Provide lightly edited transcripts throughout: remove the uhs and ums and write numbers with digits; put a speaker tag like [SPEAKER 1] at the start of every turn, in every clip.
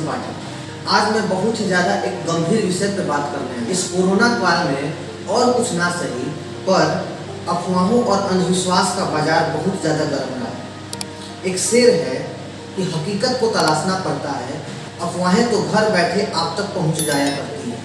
[SPEAKER 1] पाठक। आज मैं बहुत ही ज़्यादा एक गंभीर विषय पर बात करने हैं। इस कोरोना काल में और कुछ ना सही पर अफवाहों और अंधविश्वास का बाजार बहुत ज़्यादा गर्म रहा है। एक शेर है कि हकीकत को तलाशना पड़ता है, अफवाहें तो घर बैठे आप तक पहुंच जाया करती हैं।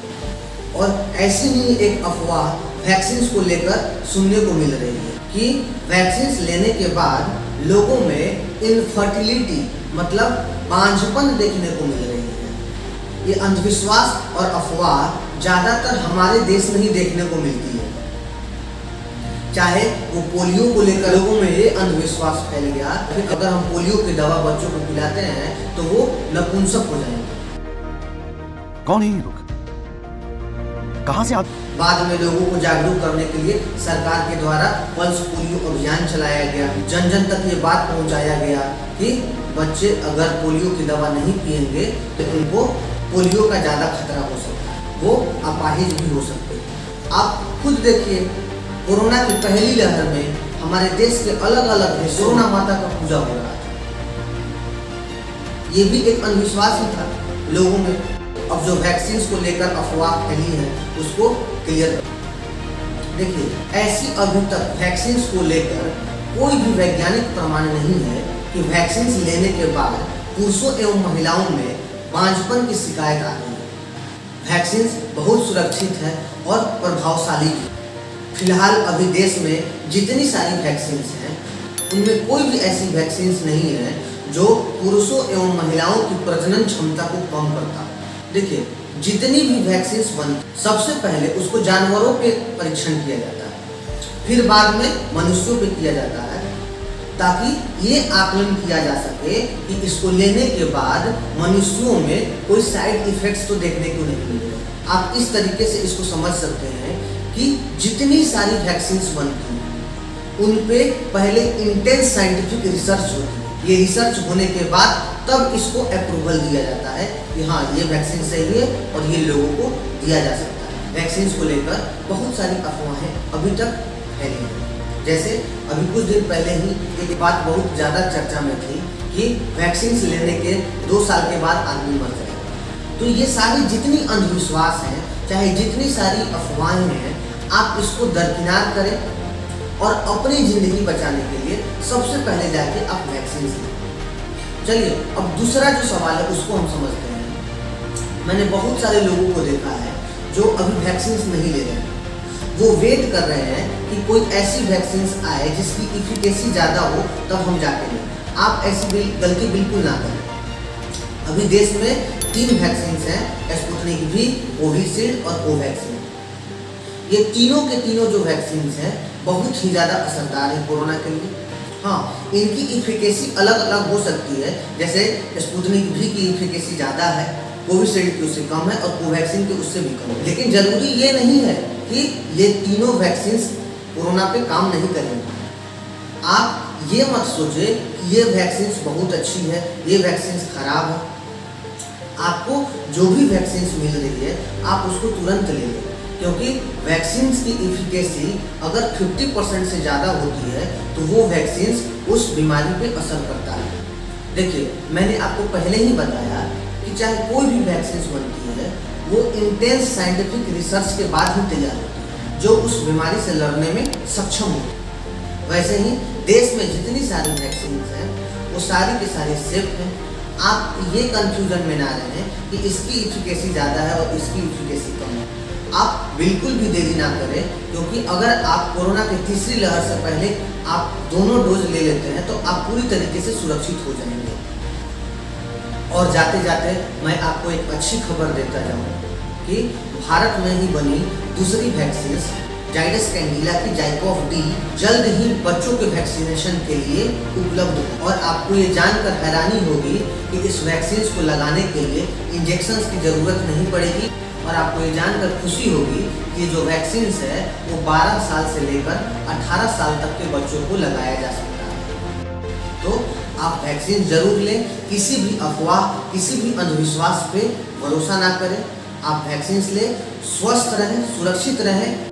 [SPEAKER 1] और ऐसी ही एक अफवाह वैक्सीन को लेकर सुनने को मिल रही है कि वैक्सीन लेने के बाद लोगों में इनफर्टिलिटी मतलब बांझपन देखने को मिल रही है। ये अंधविश्वास और अफवाह ज़्यादातर हमारे देश में ही देखने को मिलती है। चाहे वो पोलियो को लेकर लोगों में ये अंधविश्वास फैल गया कि अगर हम पोलियो की दवा बच्चों को पिलाते हैं तो वो नपुंसक हो जाएंगे।
[SPEAKER 2] कौन है ये लोग? कहां से आते?
[SPEAKER 1] बाद में लोगों को जागरूक करने के लिए सरकार के द्वारा पल्स पोलियो अभियान चलाया गया। जन जन तक ये बात पहुंचाया गया कि बच्चे अगर पोलियो की दवा नहीं पिएंगे तो उनको पोलियो का ज़्यादा खतरा हो सकता है, वो अपाहिज भी हो सकते हैं। आप खुद देखिए, कोरोना की पहली लहर में हमारे देश के अलग अलग हिस्सों कोरोना माता का पूजा हो रहा था। ये भी एक अंधविश्वास ही था लोगों में। अब जो वैक्सीन को लेकर अफवाह फैली है उसको क्लियर देखिए, ऐसी अभी तक वैक्सीन को लेकर कोई भी वैज्ञानिक प्रमाण नहीं है कि वैक्सीन लेने के बाद पुरुषों एवं महिलाओं में बांझपन की शिकायत आ रही है। वैक्सीन बहुत सुरक्षित है और प्रभावशाली है। फिलहाल अभी देश में जितनी सारी वैक्सीन हैं उनमें कोई भी ऐसी वैक्सीन नहीं है जो पुरुषों एवं महिलाओं की प्रजनन क्षमता को कम करता। देखिए, जितनी भी वैक्सीन बनती सबसे पहले उसको जानवरों पे परीक्षण किया जाता है, फिर बाद में मनुष्यों पे किया जाता है, ताकि ये आकलन किया जा सके कि इसको लेने के बाद मनुष्यों में कोई साइड इफेक्ट्स तो देखने को नहीं मिलेगा। आप इस तरीके से इसको समझ सकते हैं कि जितनी सारी वैक्सीन बनती हैं उन पे पहले इंटेंस साइंटिफिक रिसर्च होती है। ये रिसर्च होने के बाद तब इसको अप्रूवल दिया जाता है कि हाँ, ये वैक्सीन सही है और ये लोगों को दिया जा सकता है। वैक्सीन को लेकर बहुत सारी अफवाहें अभी तक फैली हैं। जैसे अभी कुछ दिन पहले ही एक बात बहुत ज़्यादा चर्चा में थी कि वैक्सीन लेने के 2 साल के बाद आदमी मर जाएगा। तो ये सारी जितनी अंधविश्वास हैं, चाहे जितनी सारी अफवाहें हैं, आप इसको दरकिनार करें और अपनी ज़िंदगी बचाने के लिए सबसे पहले जाके आप वैक्सीन लें। चलिए, अब दूसरा जो सवाल है उसको हम समझते हैं। मैंने बहुत सारे लोगों को देखा है जो अभी वैक्सीन नहीं ले रहे हैं। वो वेट कर रहे हैं कि कोई ऐसी वैक्सीन आए जिसकी इफिकेसी ज़्यादा हो तब हम जाके लें। आप ऐसी गलती बिल्कुल ना करें। अभी देश में 3 वैक्सीन हैं, स्पुतनिक V, कोविशील्ड और कोवैक्सीन। ये तीनों के तीनों जो वैक्सीन हैं बहुत ही ज़्यादा असरदार है कोरोना के लिए। हाँ, इनकी इफिकेसी अलग अलग हो सकती है। जैसे स्पुतनिक V की इफिकेसी ज़्यादा है, कोविशील्ड की उससे कम है और कोवैक्सीन की उससे भी कम है। लेकिन ज़रूरी ये नहीं है कि ये तीनों वैक्सीन कोरोना पे काम नहीं करेंगे। आप ये मत सोचे कि ये वैक्सीन बहुत अच्छी है, ये वैक्सीन खराब है। आपको जो भी वैक्सीन मिल रही है आप उसको तुरंत ले लें, क्योंकि वैक्सीन की इफिकेसी अगर 50% से ज़्यादा होती है तो वो वैक्सीन उस बीमारी पे असर करता है। देखिए, मैंने आपको पहले ही बताया कि चाहे कोई भी वैक्सीन बनती है वो इंटेंस साइंटिफिक रिसर्च के बाद ही तैयार होती है जो उस बीमारी से लड़ने में सक्षम होती है। वैसे ही देश में जितनी सारी वैक्सीन हैं वो सारी की सारी सेफ हैं। आप ये कंफ्यूजन में ना रहें कि इसकी इफिकेसी ज़्यादा है और इसकी इफिकेसी कम है। आप बिल्कुल भी देरी ना करें, क्योंकि अगर आप कोरोना की तीसरी लहर से पहले आप दोनों डोज ले लेते हैं तो आप पूरी तरीके से सुरक्षित हो जाएंगे। और जाते जाते मैं आपको एक अच्छी खबर देता जाऊँ कि भारत में ही बनी दूसरी वैक्सीन जाइडस कैंडिला की जाइकोव डी जल्द ही बच्चों के वैक्सीनेशन के लिए उपलब्ध हो। और आपको ये जानकर हैरानी होगी कि इस वैक्सीन को लगाने के लिए इंजेक्शन की ज़रूरत नहीं पड़ेगी। और आपको ये जानकर खुशी होगी कि जो वैक्सीन है वो 12 साल से लेकर 18 साल तक के बच्चों को लगाया जा सकता है। तो आप वैक्सीन जरूर लें। किसी भी अफवाह, किसी भी अंधविश्वास पे भरोसा ना करें। आप वैक्सीन लें, स्वस्थ रहें, सुरक्षित रहें।